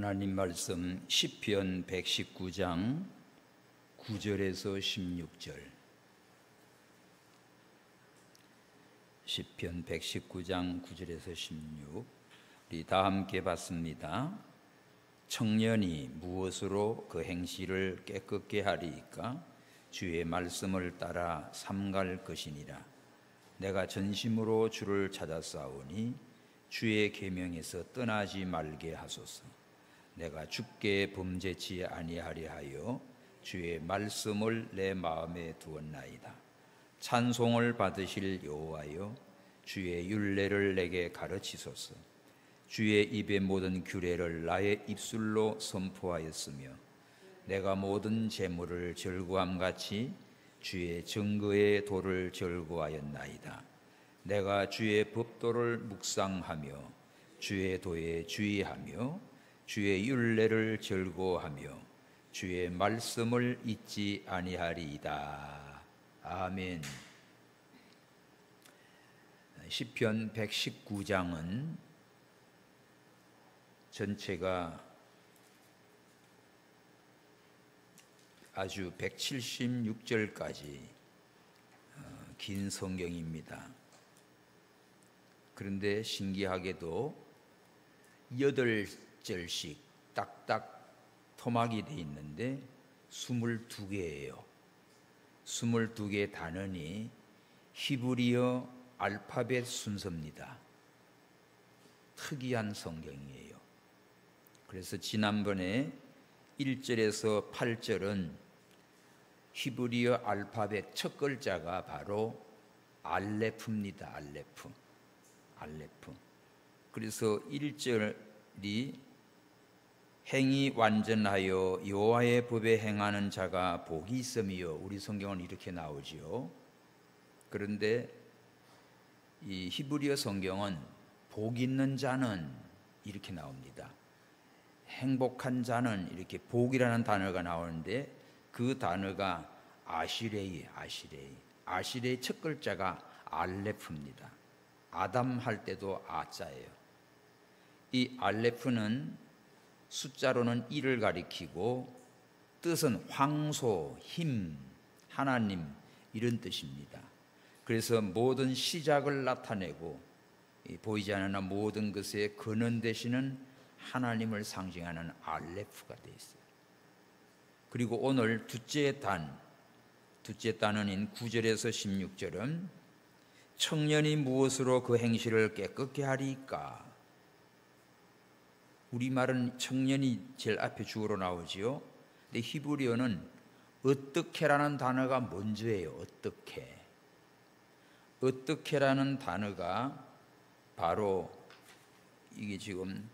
하나님 말씀 시편 119장 9절에서 16절. 시편 119장 9절에서 16. 우리 다 함께 봤습니다. 청년이 무엇으로 그 행실을 깨끗게 하리이까? 주의 말씀을 따라 삼갈 것이니라. 내가 전심으로 주를 찾았사오니 주의 계명에서 떠나지 말게 하소서. 내가 주께 범죄치 아니하려 하여 주의 말씀을 내 마음에 두었나이다. 찬송을 받으실 여호와여, 주의 율례를 내게 가르치소서. 주의 입의 모든 규례를 나의 입술로 선포하였으며 내가 모든 재물을 절구함같이 주의 증거의 도를 절구하였나이다. 내가 주의 법도를 묵상하며 주의 도에 주의하며 주의 율례를 절구하며 주의 말씀을 잊지 아니하리이다. 아멘. 시편 119장은 전체가 아주 176절까지 긴 성경입니다. 그런데 신기하게도 8절씩 딱딱 토막이 되어 있는데 22개예요. 22개 단원이 히브리어 알파벳 순서입니다. 특이한 성경이에요. 그래서 지난번에 1절에서 8절은 히브리어 알파벳 첫 글자가 바로 알레프입니다. 알레프. 그래서 1절이 행이 완전하여 여호와의 법에 행하는 자가 복이 있음이요. 우리 성경은 이렇게 나오지요. 그런데 이 히브리어 성경은 복 있는 자는 이렇게 나옵니다. 행복한 자는 이렇게 복이라는 단어가 나오는데 그 단어가 아시레이 첫 글자가 알레프입니다. 아담 할 때도 아자예요. 이 알레프는 숫자로는 1을 가리키고 뜻은 황소, 힘, 하나님 이런 뜻입니다. 그래서 모든 시작을 나타내고 보이지 않는 모든 것의 근원 되시는 하나님을 상징하는 알레프가 되어 있어요. 그리고 오늘 둘째 단원인 9절에서 16절은 청년이 무엇으로 그 행실을 깨끗게 하리까? 우리말은 청년이 제일 앞에 주어로 나오지요. 근데 히브리어는 어떻게라는 단어가 먼저예요. 어떻게라는 단어가 바로 이게 지금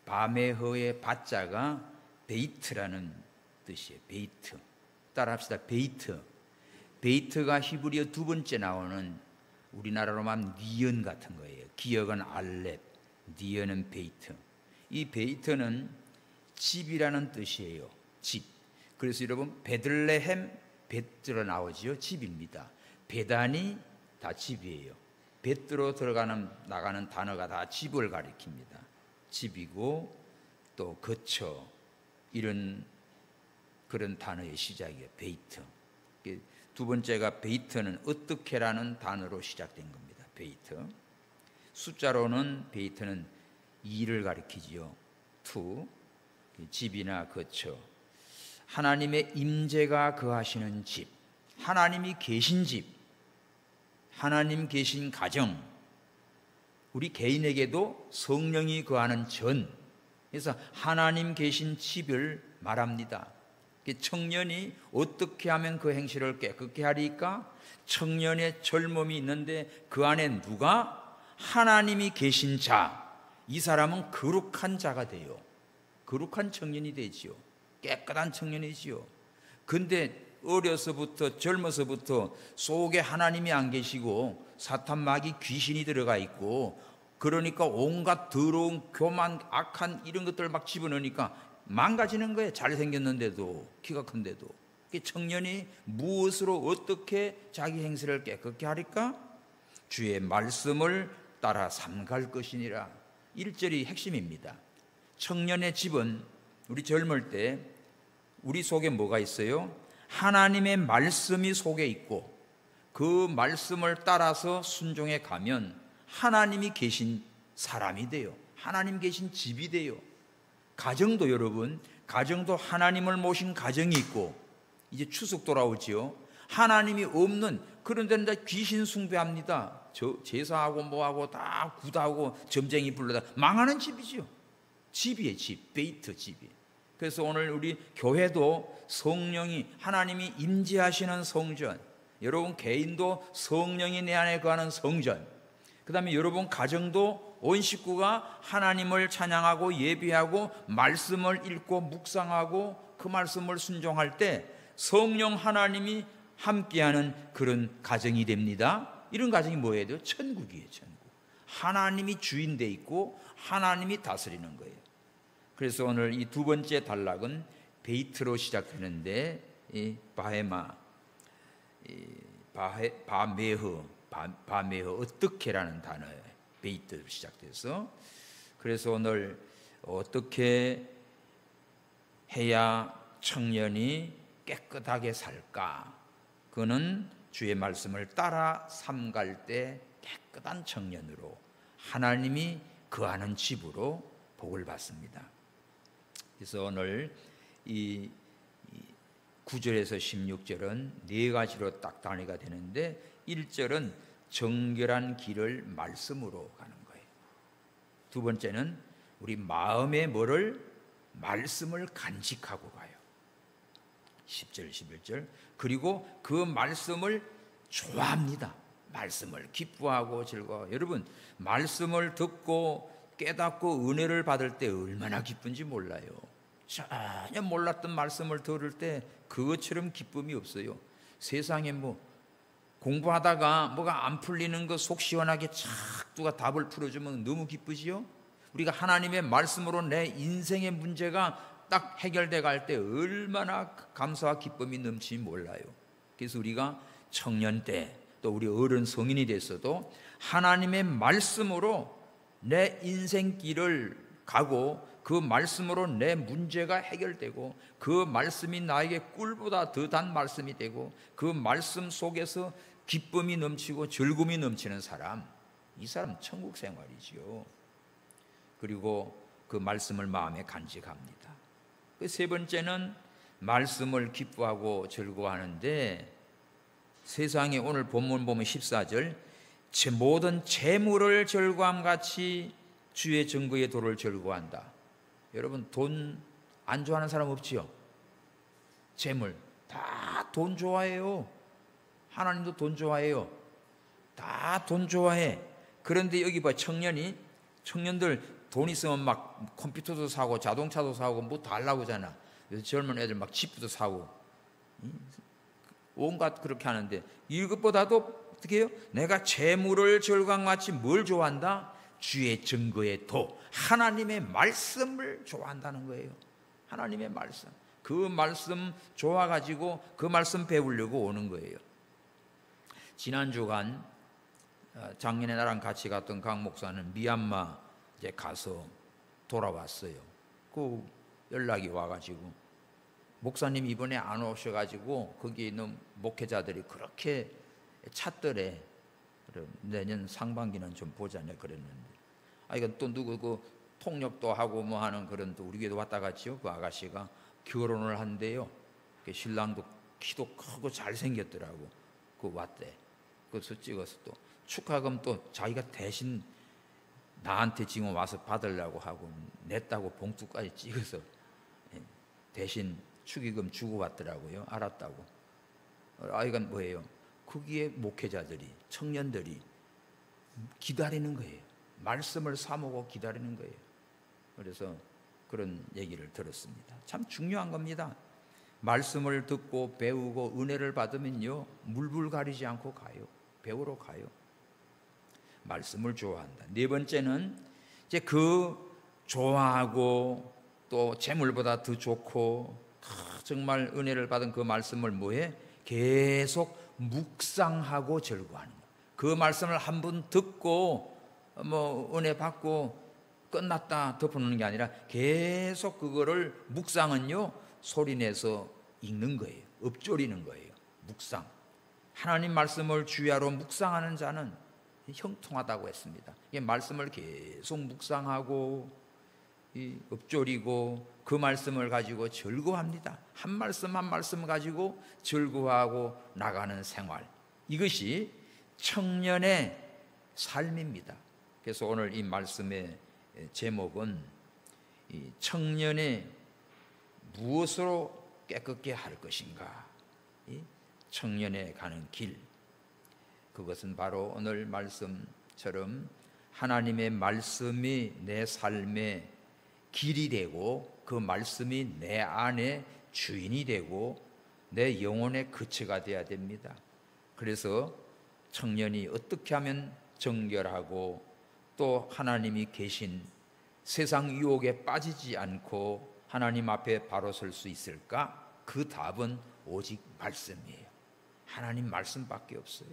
바메흐의 바자가 베이트라는 뜻이에요. 베이트. 따라합시다. 베이트가 히브리어 두 번째 나오는 우리나라로 말하면 니은 같은 거예요. 기역은 알렙, 니은은 베이트. 이 베이트는 집이라는 뜻이에요. 집. 그래서 여러분 베들레헴 벳으로 나오지요. 집입니다. 베단이 다 집이에요. 벳으로 나가는 단어가 다 집을 가리킵니다. 집이고 또 거처 이런 그런 단어의 시작이에요. 베이트. 두 번째가 베이트는 어떻게라는 단어로 시작된 겁니다. 베이트. 숫자로는 베이트는 2를 가리키지요. 투. 집이나 거처. 하나님의 임재가 거하시는 집. 하나님이 계신 집. 하나님 계신 가정. 우리 개인에게도 성령이 거하는 전. 그래서 하나님 계신 집을 말합니다. 청년이 어떻게 하면 그 행실을 깨끗게 하리까? 청년의 젊음이 있는데 그 안에 누가? 하나님이 계신 자. 이 사람은 거룩한 자가 돼요. 거룩한 청년이 되지요. 깨끗한 청년이지요. 근데 젊어서부터 속에 하나님이 안 계시고 사탄 마귀 귀신이 들어가 있고 그러니까 온갖 더러운 교만 악한 이런 것들을 막 집어넣으니까 망가지는 거예요. 잘생겼는데도 키가 큰데도. 청년이 무엇으로 어떻게 자기 행실을 깨끗게 하리까? 주의 말씀을 따라 삼갈 것이니라. 1절이 핵심입니다. 청년의 집은 우리 젊을 때 우리 속에 뭐가 있어요? 하나님의 말씀이 속에 있고 그 말씀을 따라서 순종해 가면 하나님이 계신 사람이 돼요. 하나님 계신 집이 돼요. 가정도 여러분, 가정도 하나님을 모신 가정이 있고, 이제 추석 돌아오지요. 하나님이 없는 그런 데는 다 귀신 숭배합니다. 제사하고 뭐하고 다 구다하고 점쟁이 불러다 망하는 집이죠. 집이에요. 집, 베이트 집이. 그래서 오늘 우리 교회도 성령이, 하나님이 임재하시는 성전, 여러분 개인도 성령이 내 안에 거하는 성전, 그 다음에 여러분 가정도 온 식구가 하나님을 찬양하고 예배하고 말씀을 읽고 묵상하고 그 말씀을 순종할 때 성령 하나님이 함께하는 그런 가정이 됩니다. 이런 가정이 뭐예요? 천국이에요. 천국. 하나님이 주인 돼 있고 하나님이 다스리는 거예요. 그래서 오늘 이 두 번째 단락은 베이트로 시작하는데, 이 바메흐 어떻게라는 단어에 베이트로 시작돼서, 그래서 오늘 어떻게 해야 청년이 깨끗하게 살까? 그는 주의 말씀을 따라 삼갈 때 깨끗한 청년으로 하나님이 거하는 집으로 복을 받습니다. 그래서 오늘 이 9절에서 16절은 네 가지로 딱 단위가 되는데, 1절은 정결한 길을 말씀으로 가는 거예요. 두 번째는 우리 마음의 뭐를? 말씀을 간직하고 가요. 10절 11절. 그리고 그 말씀을 좋아합니다. 말씀을 기뻐하고 즐거워. 여러분 말씀을 듣고 깨닫고 은혜를 받을 때 얼마나 기쁜지 몰라요. 전혀 몰랐던 말씀을 들을 때 그것처럼 기쁨이 없어요. 세상에 뭐 공부하다가 뭐가 안 풀리는 거 속 시원하게 착 누가 답을 풀어주면 너무 기쁘지요. 우리가 하나님의 말씀으로 내 인생의 문제가 딱 해결돼 갈 때 얼마나 감사와 기쁨이 넘치지 몰라요. 그래서 우리가 청년 때 또 우리 어른 성인이 됐어도 하나님의 말씀으로 내 인생길을 가고 그 말씀으로 내 문제가 해결되고 그 말씀이 나에게 꿀보다 더 단 말씀이 되고 그 말씀 속에서 기쁨이 넘치고 즐거움이 넘치는 사람, 이 사람 천국 생활이지요. 그리고 그 말씀을 마음에 간직합니다. 그 세 번째는 말씀을 기뻐하고 즐거워하는데, 세상에 오늘 본문 보면 14절, 제 모든 재물을 즐거움같이 주의 증거의 도를 즐거워한다. 여러분 돈 안 좋아하는 사람 없지요? 재물 다 돈 좋아해요. 하나님도 돈 좋아해요. 다 돈 좋아해. 그런데 여기 봐, 청년들 돈 있으면 막 컴퓨터도 사고 자동차도 사고 뭐 다 하려고 하잖아. 젊은 애들 막 집도 사고 온갖 그렇게 하는데, 이것보다도 어떻게 해요? 내가 재물을 즐거움같이 뭘 좋아한다? 주의 증거의 도, 하나님의 말씀을 좋아한다는 거예요. 하나님의 말씀, 그 말씀 좋아가지고 그 말씀 배우려고 오는 거예요. 지난 주간 작년에 나랑 같이 갔던 강 목사는 미얀마 이제 가서 돌아왔어요. 그 연락이 와가지고, 목사님 이번에 안 오셔가지고 거기 있는 목회자들이 그렇게 찾더래. 내년 상반기는 좀 보자네 그랬는데, 이건 또 누구 그 통역도 하고 뭐 하는 그런 또 우리 교회도 왔다 갔지요. 그 아가씨가 결혼을 한대요. 그 신랑도 키도 크고 잘생겼더라고. 그 왔대. 그래서 찍어서 또 축하금 또 자기가 대신 나한테 지금 와서 받으려고 하고 냈다고 봉투까지 찍어서 대신 축의금 주고 왔더라고요. 알았다고. 이건 뭐예요? 거기에 목회자들이, 청년들이 기다리는 거예요. 말씀을 사모고 기다리는 거예요. 그래서 그런 얘기를 들었습니다. 참 중요한 겁니다. 말씀을 듣고 배우고 은혜를 받으면요, 물불 가리지 않고 가요. 배우러 가요. 말씀을 좋아한다. 네 번째는 이제 그 좋아하고 또 재물보다 더 좋고 정말 은혜를 받은 그 말씀을 뭐해? 계속 묵상하고 즐거워하는 거예요. 그 말씀을 한 번 듣고 뭐 은혜 받고 끝났다 덮어놓는 게 아니라 계속 그거를 묵상은요 소리내서 읽는 거예요. 읊조리는 거예요. 묵상. 하나님 말씀을 주야로 묵상하는 자는 형통하다고 했습니다. 이게 말씀을 계속 묵상하고 읊조리고 그 말씀을 가지고 즐거워합니다. 한 말씀 한 말씀 가지고 즐거워하고 나가는 생활, 이것이 청년의 삶입니다. 그래서 오늘 이 말씀의 제목은 이 청년의 무엇으로 깨끗게 할 것인가, 이 청년에 가는 길, 그것은 바로 오늘 말씀처럼 하나님의 말씀이 내 삶의 길이 되고 그 말씀이 내 안에 주인이 되고 내 영혼의 거처가 되어야 됩니다. 그래서 청년이 어떻게 하면 정결하고 또 하나님이 계신 세상 유혹에 빠지지 않고 하나님 앞에 바로 설 수 있을까? 그 답은 오직 말씀이에요. 하나님 말씀밖에 없어요.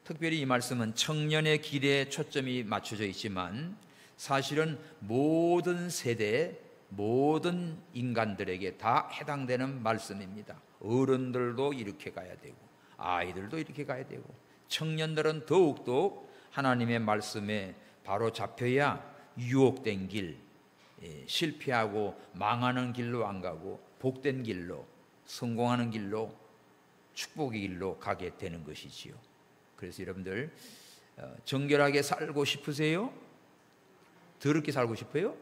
특별히 이 말씀은 청년의 길에 초점이 맞춰져 있지만 사실은 모든 세대, 모든 인간들에게 다 해당되는 말씀입니다. 어른들도 이렇게 가야 되고 아이들도 이렇게 가야 되고 청년들은 더욱더 하나님의 말씀에 바로 잡혀야 유혹된 길, 실패하고 망하는 길로 안 가고 복된 길로, 성공하는 길로, 축복의 길로 가게 되는 것이지요. 그래서 여러분들 정결하게 살고 싶으세요? 더럽게 살고 싶어요?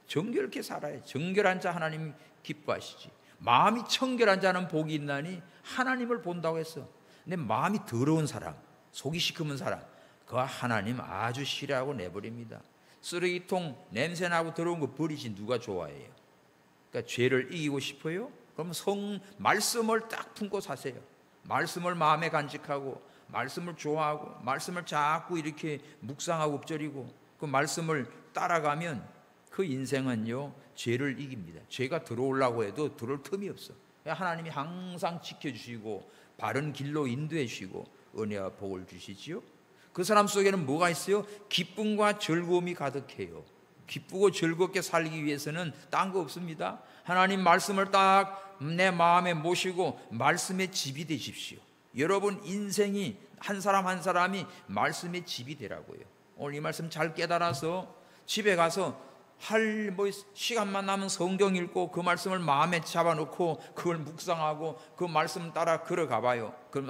정결하게 살아야 정결한 자 하나님 기뻐하시지. 마음이 청결한 자는 복이 있나니 하나님을 본다고 했어. 근데 마음이 더러운 사람, 속이 시커먼 사람, 그거 하나님 아주 싫어하고 내버립니다. 쓰레기통 냄새나고 더러운 거 버리지 누가 좋아해요? 그러니까 죄를 이기고 싶어요? 그럼 말씀을 딱 품고 사세요. 말씀을 마음에 간직하고 말씀을 좋아하고 말씀을 자꾸 이렇게 묵상하고 읊조리고 그 말씀을 따라가면 그 인생은요 죄를 이깁니다. 죄가 들어오려고 해도 들어올 틈이 없어. 하나님이 항상 지켜주시고 바른 길로 인도해 주시고 은혜와 복을 주시지요. 그 사람 속에는 뭐가 있어요? 기쁨과 즐거움이 가득해요. 기쁘고 즐겁게 살기 위해서는 딴 거 없습니다. 하나님 말씀을 딱 내 마음에 모시고 말씀의 집이 되십시오. 여러분 인생이 한 사람 한 사람이 말씀의 집이 되라고요. 오늘 이 말씀 잘 깨달아서 집에 가서 시간만 나면 성경 읽고 그 말씀을 마음에 잡아놓고 그걸 묵상하고 그 말씀 따라 걸어가 봐요. 그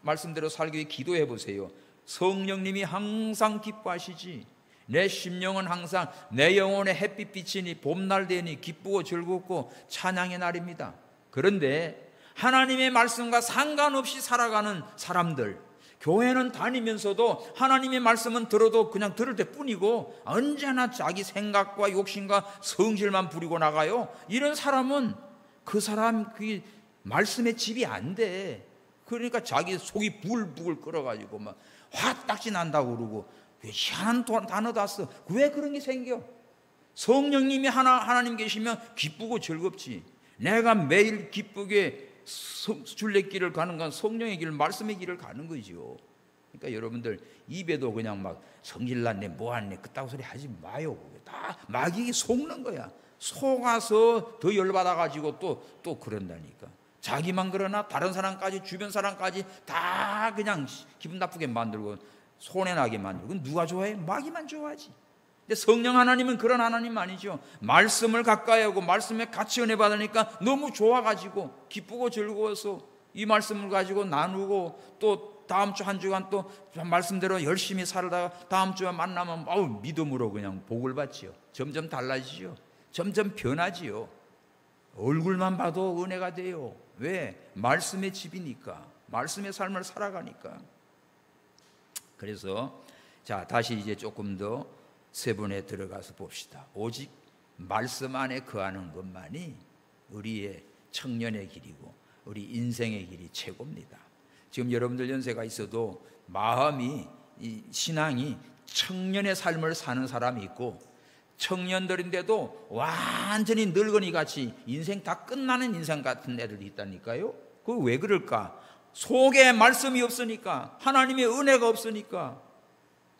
말씀대로 살기 위해 기도해 보세요. 성령님이 항상 기뻐하시지. 내 심령은 항상 내 영혼의 햇빛 비치니 봄날 되니 기쁘고 즐겁고 찬양의 날입니다. 그런데 하나님의 말씀과 상관없이 살아가는 사람들, 교회는 다니면서도 하나님의 말씀은 들어도 그냥 들을 때뿐이고 언제나 자기 생각과 욕심과 성질만 부리고 나가요. 이런 사람은 그 말씀의 집이 안 돼. 그러니까 자기 속이 부글부글 끓어가지고 막 화딱지 난다고 그러고 희한한 단어다 써. 왜 그런 게 생겨? 성령님이 하나님 계시면 기쁘고 즐겁지. 내가 매일 기쁘게 순례길을 가는 건 성령의 길, 말씀의 길을 가는 거지요. 그러니까 여러분들 입에도 그냥 막 성질났네 뭐하네 그따구 소리 하지 마요. 다 마귀가 속는 거야. 속아서 더 열받아가지고 또 그런다니까. 자기만 그러나 다른 사람까지 주변 사람까지 다 그냥 기분 나쁘게 만들고 손해나게 만들고. 그건 누가 좋아해? 마귀만 좋아하지. 근데 성령 하나님은 그런 하나님 아니죠. 말씀을 가까이 하고 말씀에 같이 은혜 받으니까 너무 좋아가지고 기쁘고 즐거워서 이 말씀을 가지고 나누고 또 다음 주 한 주간 또 말씀대로 열심히 살다가 다음 주에 만나면 믿음으로 그냥 복을 받지요. 점점 달라지죠. 점점 변하지요. 얼굴만 봐도 은혜가 돼요. 왜? 말씀의 집이니까. 말씀의 삶을 살아가니까. 그래서 자 다시 이제 조금 더 세분에 들어가서 봅시다. 오직 말씀 안에 거하는 것만이 우리의 청년의 길이고 우리 인생의 길이 최고입니다. 지금 여러분들 연세가 있어도 마음이 이 신앙이 청년의 삶을 사는 사람이 있고 청년들인데도 완전히 늙은이 같이 인생 다 끝나는 인생 같은 애들이 있다니까요. 그거 왜 그럴까? 속에 말씀이 없으니까, 하나님의 은혜가 없으니까,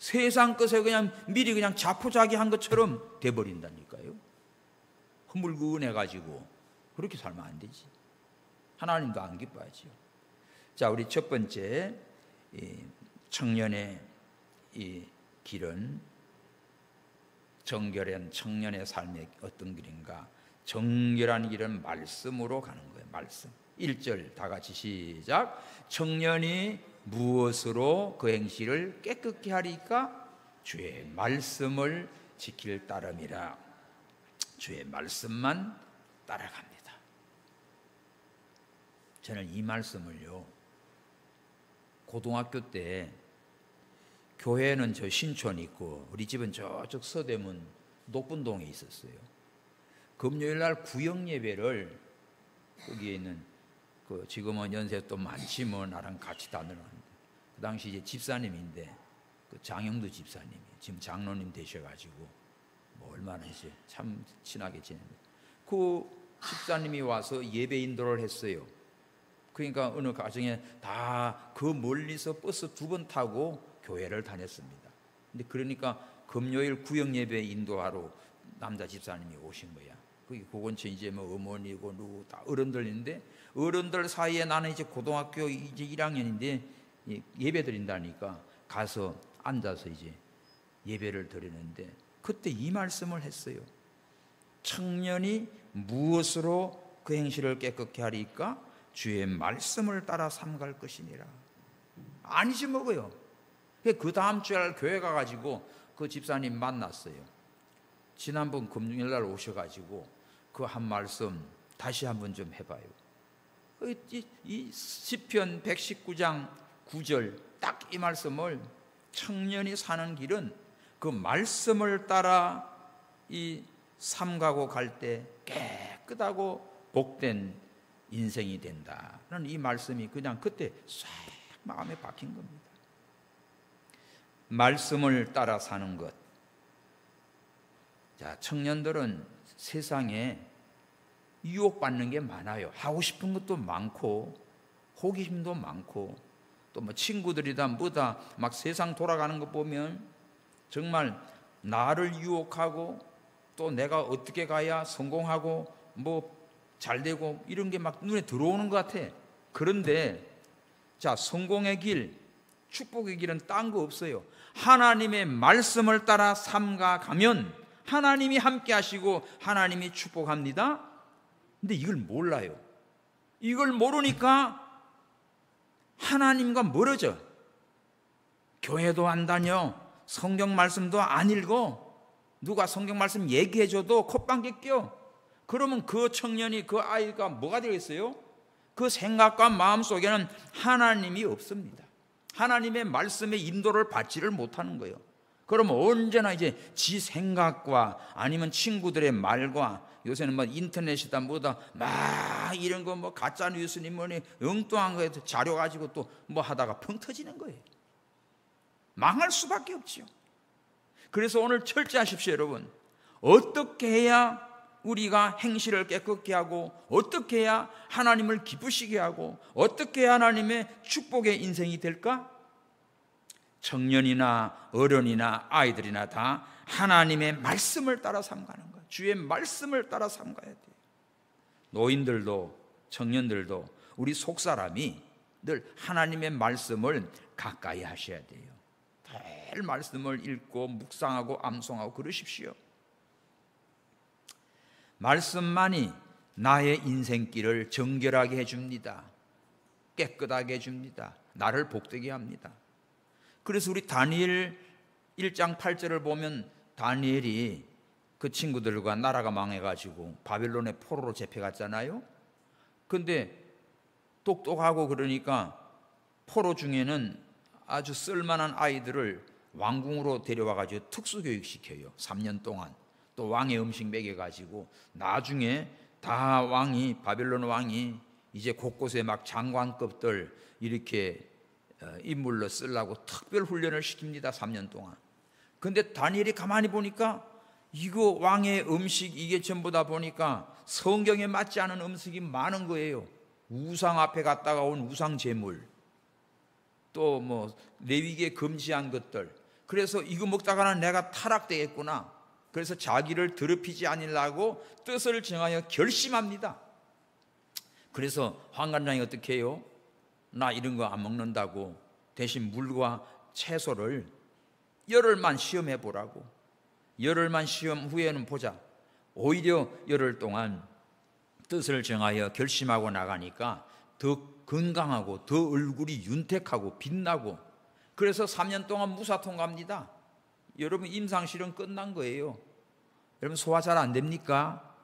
세상 것에 그냥 미리 그냥 자포자기한 것처럼 돼버린다니까요. 흐물근해가지고 그렇게 살면 안 되지. 하나님도 안 기뻐하지요. 자, 우리 첫 번째 청년의 이 길은, 정결한 청년의 삶의 어떤 길인가? 정결한 길은 말씀으로 가는 거예요. 말씀. 1절 다 같이 시작. 청년이 무엇으로 그 행실을 깨끗게 하리까? 주의 말씀을 지킬 따름이라. 주의 말씀만 따라갑니다. 저는 이 말씀을요, 고등학교 때, 교회는 저 신촌 있고 우리 집은 저쪽 서대문 녹분동에 있었어요. 금요일 날 구역 예배를, 거기에 있는 그 지금은 연세 또 많지 뭐 나랑 같이 다니는데, 그 당시 이제 집사님인데 그 장영두 집사님이 지금 장로님 되셔가지고 뭐 얼마나 이제 참 친하게 지냅니다. 그 집사님이 와서 예배 인도를 했어요. 그러니까 어느 가정에 다 그 멀리서 버스 2번 타고 교회를 다녔습니다. 근데 그러니까 금요일 구역 예배 인도하러 남자 집사님이 오신 거야. 거기 그 근처 이제 뭐 어머니고 누구 다 어른들인데, 어른들 사이에 나는 이제 고등학교 이제 1학년인데 예배 드린다니까 가서 앉아서 이제 예배를 드리는데, 그때 이 말씀을 했어요. 청년이 무엇으로 그 행실을 깨끗게 하리까? 주의 말씀을 따라 삼갈 것이니라. 아니지 뭐고요. 그 다음 주에 교회 가가지고 그 집사님 만났어요. 지난번 금요일 날 오셔가지고 그 한 말씀 다시 한번 좀 해봐요. 이 시편 119장 9절 딱 이 말씀을, 청년이 사는 길은 그 말씀을 따라 이 삼가고 갈 때 깨끗하고 복된 인생이 된다는 이 말씀이 그냥 그때 싹 마음에 박힌 겁니다. 말씀을 따라 사는 것. 자, 청년들은 세상에 유혹받는 게 많아요. 하고 싶은 것도 많고 호기심도 많고, 또 뭐 친구들이다 뭐다 막 세상 돌아가는 거 보면 정말 나를 유혹하고, 또 내가 어떻게 가야 성공하고 뭐 잘되고 이런 게 막 눈에 들어오는 것 같아. 그런데 자, 성공의 길, 축복의 길은 딴 거 없어요. 하나님의 말씀을 따라 삼가가면 하나님이 함께 하시고 하나님이 축복합니다. 근데 이걸 몰라요. 이걸 모르니까 하나님과 멀어져. 교회도 안 다녀, 성경 말씀도 안 읽어, 누가 성경 말씀 얘기해줘도 콧방귀 껴. 그러면 그 청년이, 그 아이가 뭐가 되겠어요? 그 생각과 마음 속에는 하나님이 없습니다. 하나님의 말씀의 인도를 받지를 못하는 거예요. 그러면 언제나 이제 지 생각과 아니면 친구들의 말과, 요새는 뭐 인터넷이다 뭐다 막 이런 거 뭐 가짜 뉴스니 뭐니 엉뚱한 거에 자료 가지고 또 뭐 하다가 펑 터지는 거예요. 망할 수밖에 없지요. 그래서 오늘 철저하십시오, 여러분. 어떻게 해야 우리가 행실을 깨끗게 하고, 어떻게 해야 하나님을 기쁘시게 하고, 어떻게 해야 하나님의 축복의 인생이 될까? 청년이나 어른이나 아이들이나 다 하나님의 말씀을 따라 삼가는 거예요. 주의 말씀을 따라 삼가야 돼요. 노인들도 청년들도 우리 속사람이 늘 하나님의 말씀을 가까이 하셔야 돼요. 늘 말씀을 읽고 묵상하고 암송하고 그러십시오. 말씀만이 나의 인생길을 정결하게 해줍니다. 깨끗하게 해줍니다. 나를 복되게 합니다. 그래서 우리 다니엘 1장 8절을 보면 다니엘이 그 친구들과 나라가 망해가지고 바벨론의 포로로 잡혀갔잖아요. 근데 똑똑하고 그러니까 포로 중에는 아주 쓸만한 아이들을 왕궁으로 데려와가지고 특수교육시켜요. 3년 동안. 또 왕의 음식 먹여가지고 나중에 다 왕이, 바벨론 왕이 이제 곳곳에 막 장관급들 이렇게 인물로 쓰려고 특별 훈련을 시킵니다. 3년 동안. 근데 다니엘이 가만히 보니까 이거 왕의 음식 이게 전부 다 보니까 성경에 맞지 않은 음식이 많은 거예요. 우상 앞에 갔다가 온 우상 제물, 또 뭐 레위기에 금지한 것들, 그래서 이거 먹다가는 내가 타락되겠구나. 그래서 자기를 더럽히지 아니려고 뜻을 정하여 결심합니다. 그래서 환관장이 어떻게 해요? 나 이런 거 안 먹는다고 대신 물과 채소를 열흘만 시험해 보라고. 열흘만 시험 후에는 보자. 오히려 열흘 동안 뜻을 정하여 결심하고 나가니까 더 건강하고 더 얼굴이 윤택하고 빛나고, 그래서 3년 동안 무사 통과합니다. 여러분 임상실험 끝난 거예요. 여러분 소화 잘 안 됩니까?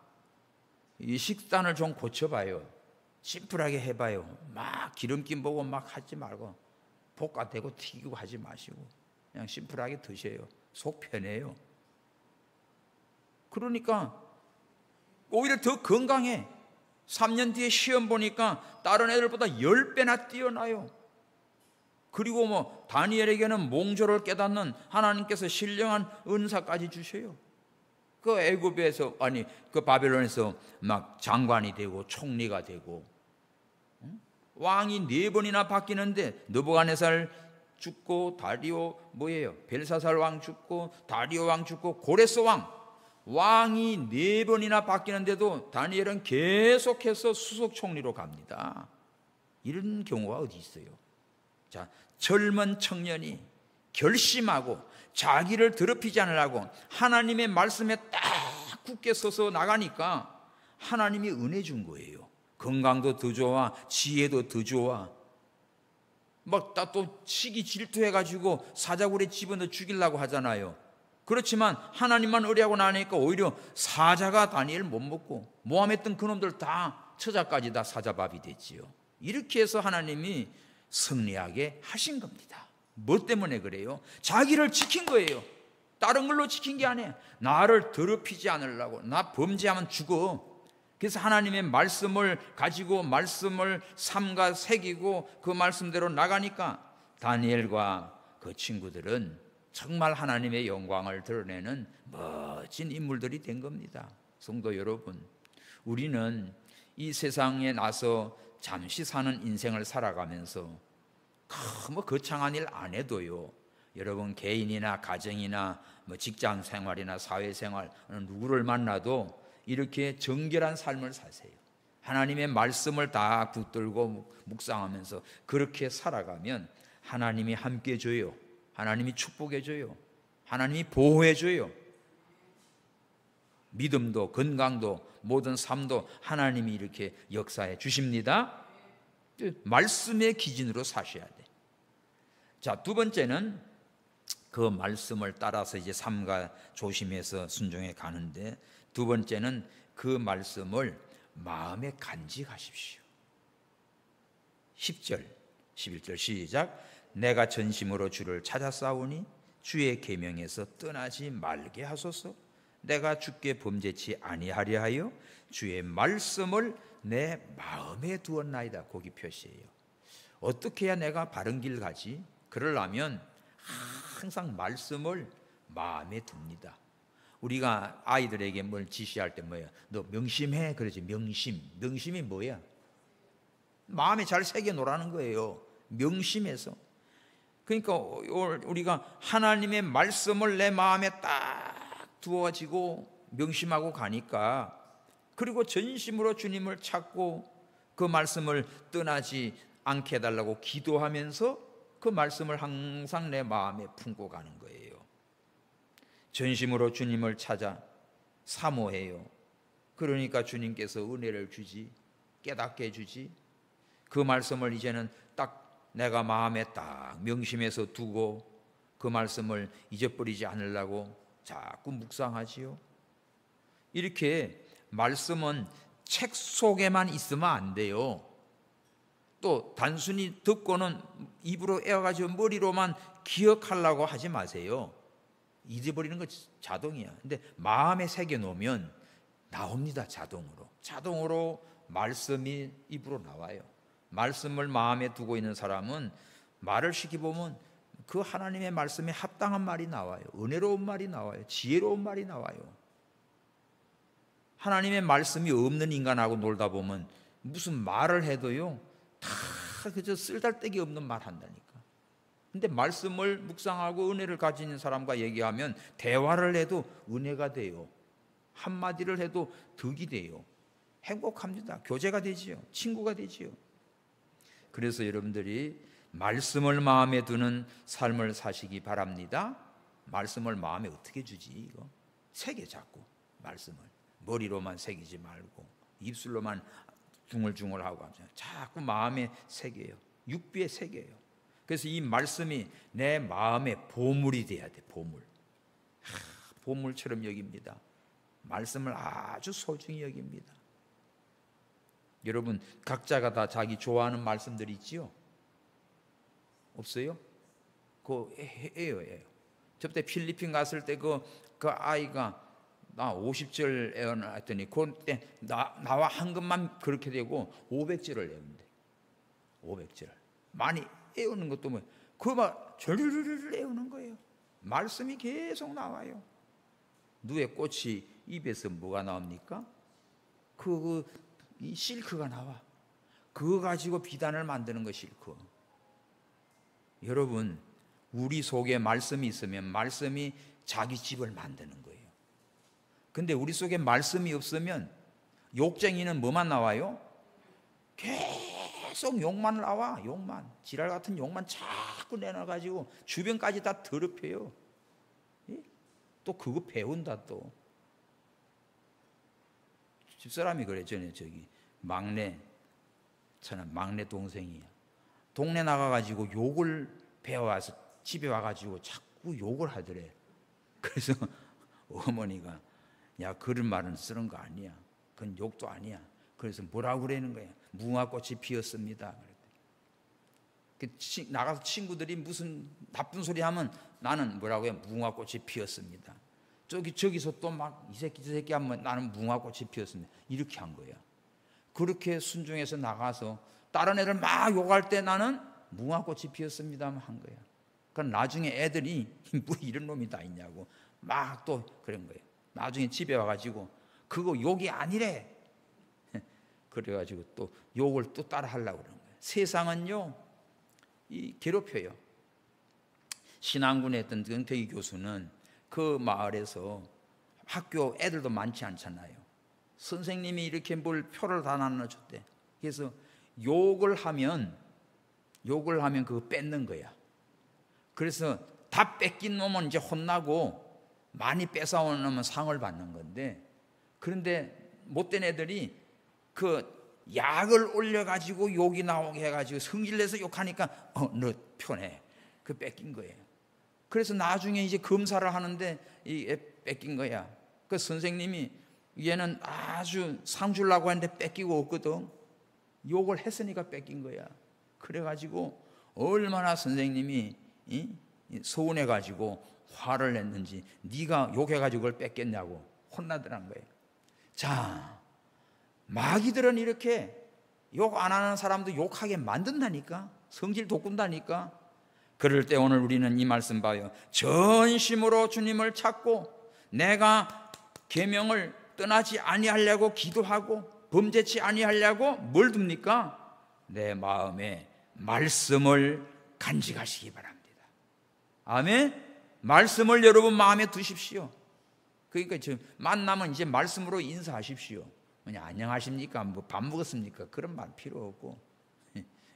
이 식단을 좀 고쳐봐요. 심플하게 해봐요. 막 기름기 보고 막 하지 말고 볶아대고 튀기고 하지 마시고 그냥 심플하게 드셔요. 속 편해요. 그러니까 오히려 더 건강해. 3년 뒤에 시험 보니까 다른 애들보다 10배나 뛰어나요. 그리고 뭐 다니엘에게는 몽조를 깨닫는 하나님께서 신령한 은사까지 주셔요. 그 애굽에서 아니 그 바벨론에서 막 장관이 되고 총리가 되고, 왕이 4번이나 바뀌는데 느부갓네살 죽고 다리오 뭐예요? 벨사살 왕 죽고 다리오 왕 죽고 고레스 왕이 4번이나 바뀌는데도 다니엘은 계속해서 수석 총리로 갑니다. 이런 경우가 어디 있어요? 자, 젊은 청년이 결심하고 자기를 더럽히지 않으려고 하나님의 말씀에 딱 굳게 서서 나가니까 하나님이 은혜 준 거예요. 건강도 더 좋아, 지혜도 더 좋아. 막 또 시기 질투해가지고 사자굴에 집어넣어 죽이려고 하잖아요. 그렇지만 하나님만 의뢰하고 나니까 오히려 사자가 다니엘 못 먹고 모함했던 그놈들 다 처자까지 다 사자밥이 됐지요. 이렇게 해서 하나님이 승리하게 하신 겁니다. 뭐 때문에 그래요? 자기를 지킨 거예요. 다른 걸로 지킨 게 아니에요. 나를 더럽히지 않으려고. 나 범죄하면 죽어. 그래서 하나님의 말씀을 가지고 말씀을 삼가 새기고 그 말씀대로 나가니까 다니엘과 그 친구들은 정말 하나님의 영광을 드러내는 멋진 인물들이 된 겁니다. 성도 여러분, 우리는 이 세상에 나서 잠시 사는 인생을 살아가면서 뭐 거창한 일 안 해도요, 여러분 개인이나 가정이나 뭐 직장 생활이나 사회생활 누구를 만나도 이렇게 정결한 삶을 사세요. 하나님의 말씀을 다 붙들고 묵상하면서 그렇게 살아가면 하나님이 함께 줘요. 하나님이 축복해 줘요. 하나님이 보호해 줘요. 믿음도 건강도 모든 삶도 하나님이 이렇게 역사해 주십니다. 말씀의 기준으로 사셔야 돼. 자, 두 번째는 그 말씀을 따라서 이제 삼가 조심해서 순종해 가는데, 두 번째는 그 말씀을 마음에 간직하십시오. 10절, 11절 시작. 내가 전심으로 주를 찾아 싸우니 주의 계명에서 떠나지 말게 하소서. 내가 주께 범죄치 아니하려 하여 주의 말씀을 내 마음에 두었나이다. 거기 표시예요. 어떻게 해야 내가 바른 길 가지? 그러려면 항상 말씀을 마음에 둡니다. 우리가 아이들에게 뭘 지시할 때 뭐예요? 너 명심해. 그러지. 명심이 뭐야? 마음에 잘 새겨 놓으라는 거예요. 명심해서. 그러니까 우리가 하나님의 말씀을 내 마음에 딱 두어지고 명심하고 가니까, 그리고 전심으로 주님을 찾고 그 말씀을 떠나지 않게 해달라고 기도하면서 그 말씀을 항상 내 마음에 품고 가는 거예요. 전심으로 주님을 찾아 사모해요. 그러니까 주님께서 은혜를 주지, 깨닫게 해주지. 그 말씀을 이제는 딱 내가 마음에 딱 명심해서 두고 그 말씀을 잊어버리지 않으려고 자꾸 묵상하지요. 이렇게 말씀은 책 속에만 있으면 안 돼요. 또 단순히 듣고는 입으로 애워가지고 머리로만 기억하려고 하지 마세요. 잊어버리는 거 자동이야. 근데 마음에 새겨놓으면 나옵니다. 자동으로 말씀이 입으로 나와요. 말씀을 마음에 두고 있는 사람은 말을 시켜보면 그 하나님의 말씀에 합당한 말이 나와요. 은혜로운 말이 나와요. 지혜로운 말이 나와요. 하나님의 말씀이 없는 인간하고 놀다 보면 무슨 말을 해도요 다 그저 쓸데기 없는 말 한다니까. 근데 말씀을 묵상하고 은혜를 가진 사람과 얘기하면 대화를 해도 은혜가 돼요. 한마디를 해도 덕이 돼요. 행복합니다. 교제가 되지요. 친구가 되지요. 그래서 여러분들이 말씀을 마음에 두는 삶을 사시기 바랍니다. 말씀을 마음에 어떻게 주지 이거? 새겨 자꾸 말씀을. 머리로만 새기지 말고 입술로만 중얼중얼하고 자꾸 마음에 새겨요. 육비에 새겨요. 그래서 이 말씀이 내 마음의 보물이 돼야 돼. 보물. 보물처럼 여깁니다. 말씀을 아주 소중히 여깁니다. 여러분 각자가 다 자기 좋아하는 말씀들이 있지요? 없어요? 그거 해요. 저때 필리핀 갔을 때 그 아이가 나 50절 애원을 했더니 그때 나와 한것만 그렇게 되고 500절을 애운대. 500절. 많이 애우는 것도 뭐 그거 막 절르르르 애우는 거예요. 말씀이 계속 나와요. 누에 꽃이 입에서 뭐가 나옵니까? 이 실크가 나와. 그거 가지고 비단을 만드는 거 실크. 여러분 우리 속에 말씀이 있으면 말씀이 자기 집을 만드는 거예요. 근데 우리 속에 말씀이 없으면 욕쟁이는 뭐만 나와요? 계속 욕만 나와. 욕만. 지랄 같은 욕만 자꾸 내놔가지고 주변까지 다 더럽혀요. 또 그거 배운다 또. 집사람이 그랬잖아요. 저기 막내 동생이야. 동네 나가가지고 욕을 배워와서 집에 와가지고 자꾸 욕을 하더래. 그래서 어머니가 야 그런 말은 쓰는 거 아니야. 그건 욕도 아니야. 그래서 뭐라고 그러는 거야. 무궁화꽃이 피었습니다. 나가서 친구들이 무슨 나쁜 소리 하면 나는 뭐라고 해요. 무궁화꽃이 피었습니다. 저기서 또 막 이 새끼 하면 나는 무궁화꽃이 피었습니다. 이렇게 한 거야. 그렇게 순종해서 나가서 다른 애들 막 욕할 때 나는 무궁화꽃이 피었습니다 한 거야. 그러니까 나중에 애들이 뭐 이런 놈이 다 있냐고 막 또 그런 거예요. 나중에 집에 와가지고 그거 욕이 아니래. 그래가지고 또 욕을 또 따라 하려고 그러는 거예요. 세상은요 괴롭혀요. 신안군에 있던 은퇴기 교수는 그 마을에서 학교 애들도 많지 않잖아요. 선생님이 이렇게 뭘 표를 다 나눠줬대. 그래서 욕을 하면 그거 뺏는 거야. 그래서 다 뺏긴 놈은 이제 혼나고 많이 뺏어온 놈은 상을 받는 건데, 그런데 못된 애들이 그 약을 올려가지고 욕이 나오게 해가지고 성질내서 욕하니까 너 편해. 그 뺏긴 거예요. 그래서 나중에 이제 검사를 하는데 이 뺏긴 거야. 그 선생님이 얘는 아주 상 주려고 했는데 뺏기고 없거든. 욕을 했으니까 뺏긴 거야. 그래가지고 얼마나 선생님이 서운해가지고 화를 냈는지 네가 욕해가지고 그걸 뺏겼냐고 혼나더란 거예요. 자, 마귀들은 이렇게 욕 안 하는 사람도 욕하게 만든다니까. 성질 돋군다니까. 그럴 때 오늘 우리는 이 말씀 봐요. 전심으로 주님을 찾고 내가 계명을 떠나지 아니하려고 기도하고 범죄치 아니하려고 뭘 둡니까? 내 마음에 말씀을 간직하시기 바랍니다. 아멘. 말씀을 여러분 마음에 두십시오. 그러니까 지금 만나면 이제 말씀으로 인사하십시오. 그냥 안녕하십니까? 뭐 밥 먹었습니까? 그런 말 필요 없고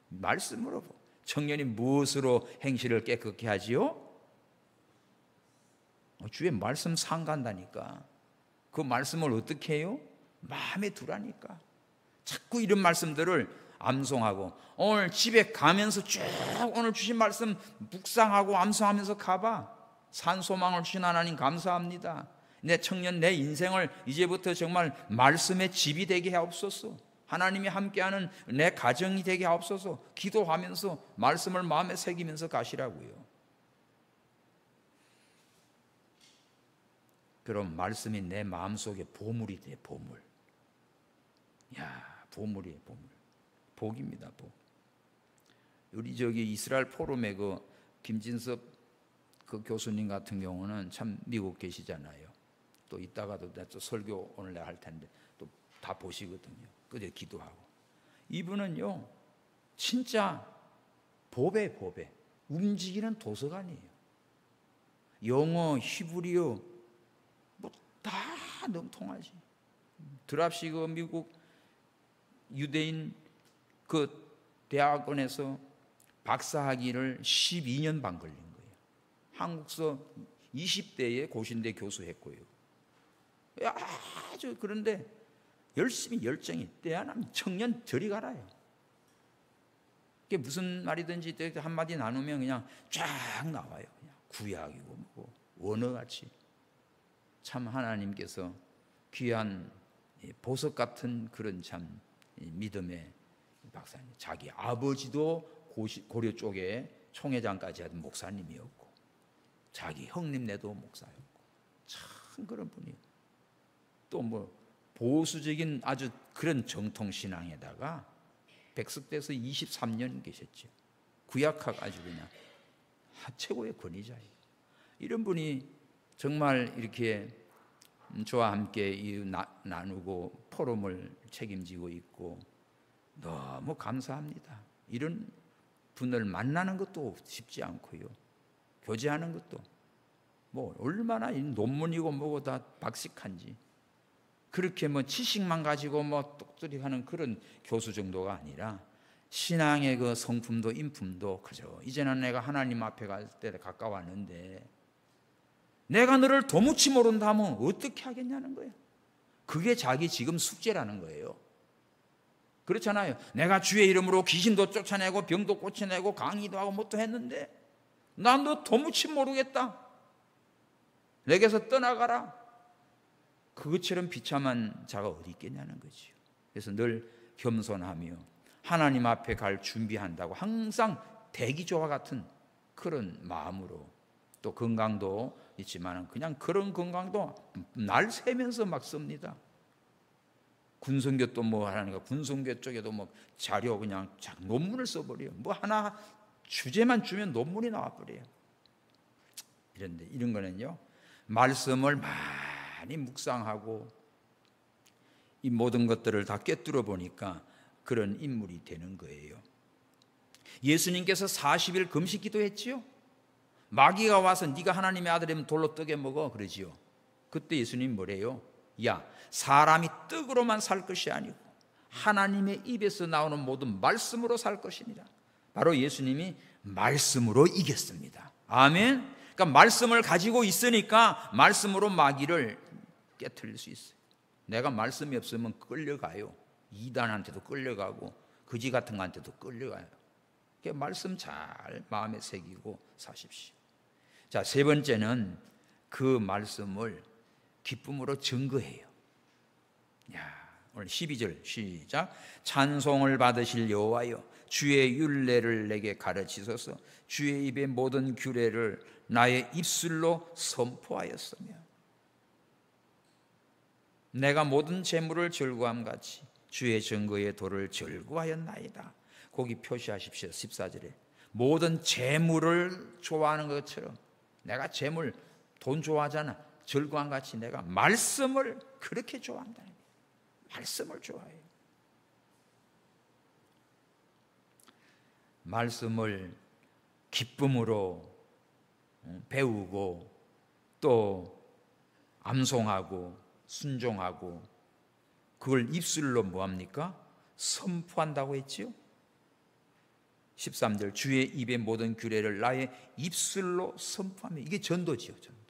말씀으로. 청년이 무엇으로 행실을 깨끗게 하지요? 주의 말씀 상간다니까. 그 말씀을 어떻게 해요? 마음에 두라니까. 자꾸 이런 말씀들을 암송하고 오늘 집에 가면서 쭉 오늘 주신 말씀 묵상하고 암송하면서 가봐. 산소망을 주신 하나님 감사합니다. 내 청년 내 인생을 이제부터 정말 말씀의 집이 되게 하옵소서. 하나님이 함께하는 내 가정이 되게 하옵소서. 기도하면서 말씀을 마음에 새기면서 가시라고요. 그럼 말씀이 내 마음속에 보물이 돼. 보물. 야, 보물이에요. 보물. 복입니다. 복. 우리 저기 이스라엘 포럼의 그 김진섭 그 교수님 같은 경우는 참 미국 계시잖아요. 또 이따가도 또 설교 오늘 내가 할 텐데 또 다 보시거든요. 그저 기도하고. 이분은요 진짜 보배. 움직이는 도서관이에요. 영어, 히브리어 뭐 다 능통하지. 드랍시그 미국 유대인 그 대학원에서 박사학위를 12년 반 걸린 거예요. 한국서 20대에 고신대 교수했고요. 아주 그런데 열심히 열정이 대한민국 청년 저리 가라요. 그게 무슨 말이든지 한마디 나누면 그냥 쫙 나와요. 그냥 구약이고 뭐고 원어같이. 참 하나님께서 귀한 보석 같은 그런 참 믿음의 박사님. 자기 아버지도 고려 쪽에 총회장까지 하던 목사님이었고 자기 형님네도 목사였고 참 그런 분이 또 뭐 보수적인 아주 그런 정통신앙에다가 백석대에서 23년 계셨죠. 구약학 아주 그냥 최고의 권위자예요. 이런 분이 정말 이렇게 저와 함께 나누고 포럼을 책임지고 있고 너무 감사합니다. 이런 분을 만나는 것도 쉽지 않고요. 교제하는 것도 뭐 얼마나 논문이고 뭐고 다 박식한지 그렇게 뭐 지식만 가지고 뭐 똑똑하는 그런 교수 정도가 아니라 신앙의 그 성품도 인품도 그죠. 이제는 내가 하나님 앞에 갈 때 가까웠는데 내가 너를 도무치 모른다면 어떻게 하겠냐는 거예요. 그게 자기 지금 숙제라는 거예요. 그렇잖아요. 내가 주의 이름으로 귀신도 쫓아내고 병도 고쳐내고 강의도 하고 뭣도 했는데 난 너 도무치 모르겠다. 내게서 떠나가라. 그것처럼 비참한 자가 어디 있겠냐는 거지요. 그래서 늘 겸손하며 하나님 앞에 갈 준비한다고 항상 대기조와 같은 그런 마음으로 또 건강도 있지만 그냥 그런 건강도 날 새면서 막 씁니다. 군성교 또 뭐 하라니까 군성교 쪽에도 뭐 자료 그냥 논문을 써버려요. 뭐 하나 주제만 주면 논문이 나와버려요. 이런데 이런 거는요 말씀을 많이 묵상하고 이 모든 것들을 다 꿰뚫어 보니까 그런 인물이 되는 거예요. 예수님께서 40일 금식 기도했지요. 마귀가 와서 네가 하나님의 아들이면 돌로 떡에 먹어 그러지요. 그때 예수님 뭐래요? 야, 사람이 떡으로만 살 것이 아니고 하나님의 입에서 나오는 모든 말씀으로 살 것이니라. 바로 예수님이 말씀으로 이겼습니다. 아멘. 그러니까 말씀을 가지고 있으니까 말씀으로 마귀를 깨트릴 수 있어요. 내가 말씀이 없으면 끌려가요. 이단한테도 끌려가고 거지 같은 거한테도 끌려가요. 그러니까 말씀 잘 마음에 새기고 사십시오. 자, 세 번째는 그 말씀을 기쁨으로 증거해요. 야, 오늘 12절 시작. 찬송을 받으실 여호와여 주의 율례를 내게 가르치소서. 주의 입의 모든 규례를 나의 입술로 선포하였으며 내가 모든 재물을 즐거함 같이 주의 증거의 도를 즐거워하였나이다. 거기 표시하십시오. 14절에 모든 재물을 좋아하는 것처럼 내가 재물 돈 좋아하잖아. 즐거함 같이 내가 말씀을 그렇게 좋아한다는 거예요. 말씀을 좋아해요. 말씀을 기쁨으로 배우고 또 암송하고 순종하고 그걸 입술로 뭐합니까? 선포한다고 했지요. 13절 주의 입의 모든 규례를 나의 입술로 선포하며 이게 전도지요. 전도.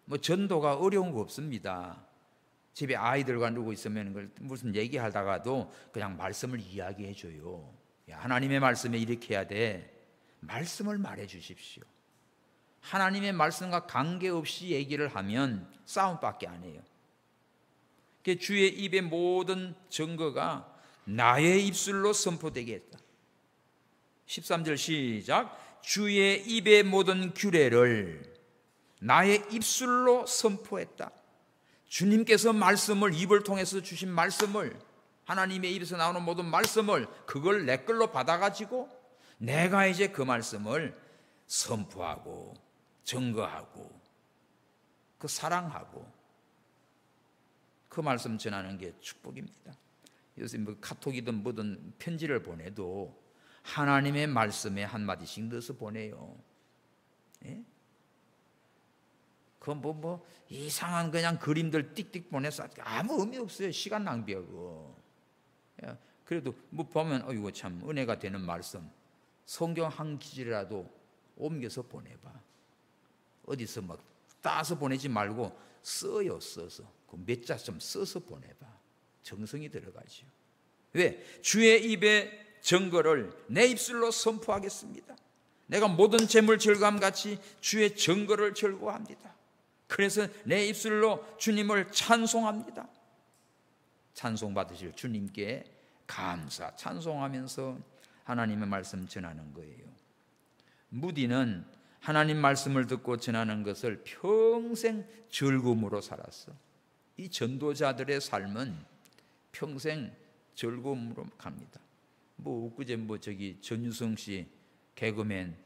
뭐 전도가 어려운 거 없습니다. 집에 아이들과 누구 있으면 무슨 얘기하다가도 그냥 말씀을 이야기해 줘요. 하나님의 말씀에 이렇게 해야 돼. 말씀을 말해 주십시오. 하나님의 말씀과 관계없이 얘기를 하면 싸움밖에 안 해요. 주의 입의 모든 증거가 나의 입술로 선포되게 했다. 13절 시작. 주의 입의 모든 규례를 나의 입술로 선포했다. 주님께서 말씀을 입을 통해서 주신 말씀을 하나님의 입에서 나오는 모든 말씀을 그걸 내 걸로 받아가지고 내가 이제 그 말씀을 선포하고 증거하고 그 사랑하고 그 말씀 전하는 게 축복입니다. 요새 뭐 카톡이든 뭐든 편지를 보내도 하나님의 말씀에 한마디씩 넣어서 보내요. 예? 그건 뭐 이상한 그냥 그림들 띡띡 보내서 아무 의미 없어요. 시간 낭비하고. 그래도 뭐 보면 이거 참 은혜가 되는 말씀, 성경 한 기절이라도 옮겨서 보내봐. 어디서 막 따서 보내지 말고 써요. 써서 그 몇 자 좀 써서 보내봐. 정성이 들어가죠. 왜? 주의 입의 증거를 내 입술로 선포하겠습니다. 내가 모든 재물 즐거움같이 주의 증거를 즐거워합니다. 그래서 내 입술로 주님을 찬송합니다. 찬송 받으실 주님께 감사, 찬송하면서 하나님의 말씀 전하는 거예요. 무디는 하나님 말씀을 듣고 전하는 것을 평생 즐거움으로 살았어. 이 전도자들의 삶은 평생 즐거움으로 갑니다. 엊그제 저기 전유성 씨 개그맨,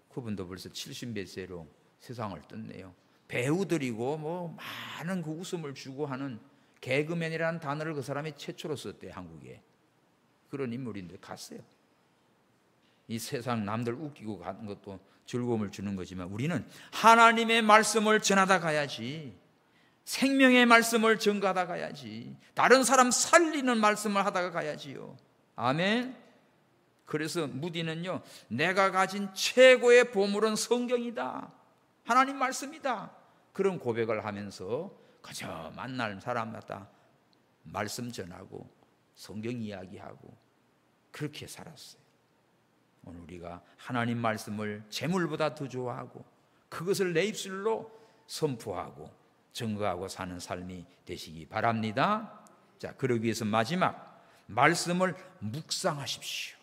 그분도 벌써 70몇 세로 세상을 떴네요. 배우들이고 많은 그 웃음을 주고 하는 개그맨이라는 단어를 그 사람이 최초로 썼대, 한국에. 그런 인물인데 갔어요. 이 세상 남들 웃기고 가는 것도 즐거움을 주는 거지만 우리는 하나님의 말씀을 전하다 가야지. 생명의 말씀을 전가하다 가야지. 다른 사람 살리는 말씀을 하다가 가야지요. 아멘. 그래서 무디는요, 내가 가진 최고의 보물은 성경이다, 하나님 말씀이다, 그런 고백을 하면서 그저 만날 사람마다 말씀 전하고 성경 이야기하고 그렇게 살았어요. 오늘 우리가 하나님 말씀을 재물보다 더 좋아하고 그것을 내 입술로 선포하고 증거하고 사는 삶이 되시기 바랍니다. 자, 그러기 위해서 마지막 말씀을 묵상하십시오.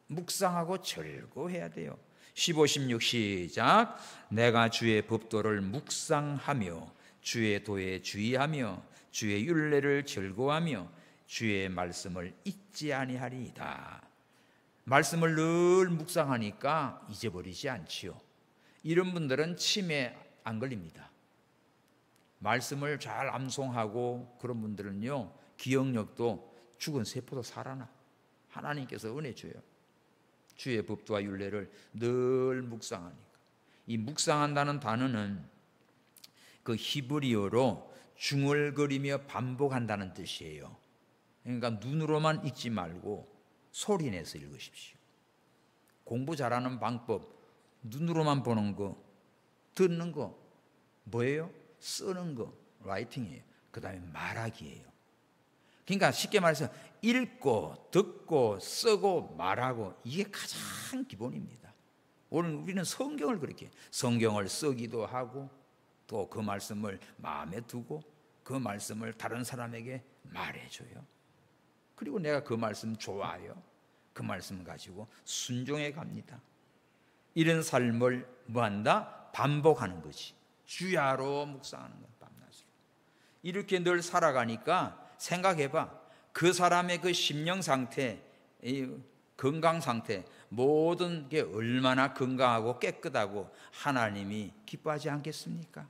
묵상하고 즐거워해야 돼요. 15, 16 시작. 내가 주의 법도를 묵상하며 주의 도에 주의하며 주의 율례를 즐거워하며 주의 말씀을 잊지 아니하리이다. 말씀을 늘 묵상하니까 잊어버리지 않지요. 이런 분들은 치매 안 걸립니다. 말씀을 잘 암송하고 그런 분들은요, 기억력도 죽은 세포도 살아나. 하나님께서 은혜 줘요. 주의 법도와 율례를 늘 묵상하니까. 이 묵상한다는 단어는 그 히브리어로 중얼거리며 반복한다는 뜻이에요. 그러니까 눈으로만 읽지 말고 소리내서 읽으십시오. 공부 잘하는 방법, 눈으로만 보는 거, 듣는 거 뭐예요? 쓰는 거, 라이팅이에요. 그 다음에 말하기예요. 그러니까 쉽게 말해서 읽고 듣고 쓰고 말하고, 이게 가장 기본입니다. 오늘 우리는 성경을 그렇게, 성경을 쓰기도 하고 또 그 말씀을 마음에 두고 그 말씀을 다른 사람에게 말해줘요. 그리고 내가 그 말씀 좋아해요. 그 말씀 가지고 순종해 갑니다. 이런 삶을 뭐한다? 반복하는 거지. 주야로 묵상하는 거야, 밤낮으로. 이렇게 늘 살아가니까 생각해봐. 그 사람의 그 심령 상태, 이 건강 상태, 모든 게 얼마나 건강하고 깨끗하고 하나님이 기뻐하지 않겠습니까?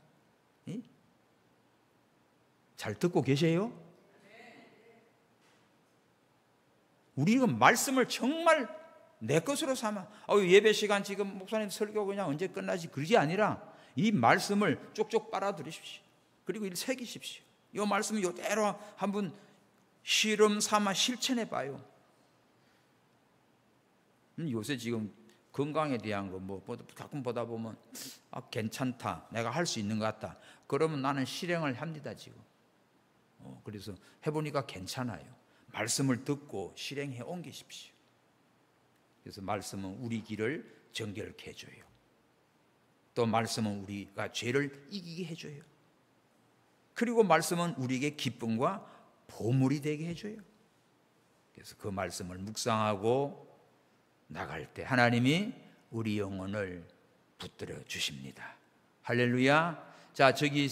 잘 듣고 계세요? 우리는 말씀을 정말 내 것으로 삼아, 예배 시간 지금 목사님 설교 그냥 언제 끝나지, 그러지 아니라 이 말씀을 쪽쪽 빨아들이십시오. 그리고 이를 새기십시오. 이 말씀을 이대로 한번 실험 삼아 실천해 봐요. 요새 지금 건강에 대한 거 가끔 보다 보면 괜찮다, 내가 할 수 있는 것 같다, 그러면 나는 실행을 합니다 지금. 그래서 해보니까 괜찮아요. 말씀을 듣고 실행해 옮기십시오. 그래서 말씀은 우리 길을 정결케 해줘요. 또 말씀은 우리가 죄를 이기게 해줘요. 그리고 말씀은 우리에게 기쁨과 보물이 되게 해줘요. 그래서 그 말씀을 묵상하고 나갈 때 하나님이 우리 영혼을 붙들어 주십니다. 할렐루야. 자, 저기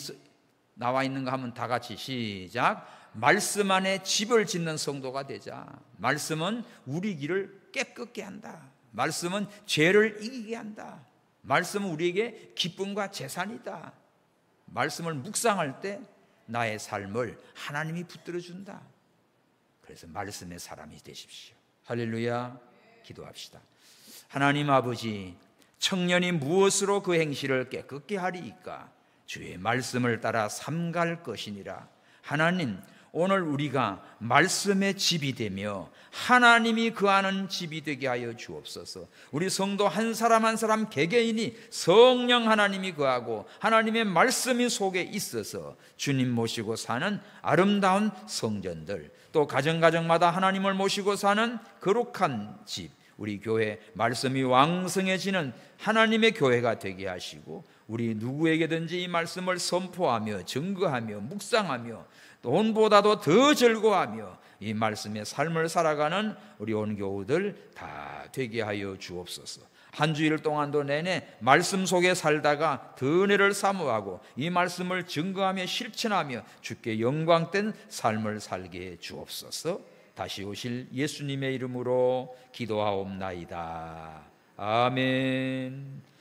나와 있는 거 하면 다 같이 시작. 말씀 안에 집을 짓는 성도가 되자. 말씀은 우리 길을 깨끗게 한다. 말씀은 죄를 이기게 한다. 말씀은 우리에게 기쁨과 재산이다. 말씀을 묵상할 때 나의 삶을 하나님이 붙들어 준다. 그래서 말씀의 사람이 되십시오. 할렐루야. 기도합시다. 하나님 아버지, 청년이 무엇으로 그 행실을 깨끗게 하리이까? 주의 말씀을 따라 삼갈 것이니라. 하나님, 오늘 우리가 말씀의 집이 되며 하나님이 거하는 집이 되게 하여 주옵소서. 우리 성도 한 사람 한 사람 개개인이 성령 하나님이 거하고 하나님의 말씀이 속에 있어서 주님 모시고 사는 아름다운 성전들, 또 가정가정마다 하나님을 모시고 사는 거룩한 집, 우리 교회 말씀이 왕성해지는 하나님의 교회가 되게 하시고, 우리 누구에게든지 이 말씀을 선포하며 증거하며 묵상하며 돈보다도 더 즐거워하며 이 말씀의 삶을 살아가는 우리 온 교우들 다 되게 하여 주옵소서. 한 주일 동안도 내내 말씀 속에 살다가 더 은혜를 사모하고 이 말씀을 증거하며 실천하며 주께 영광된 삶을 살게 주옵소서. 다시 오실 예수님의 이름으로 기도하옵나이다. 아멘.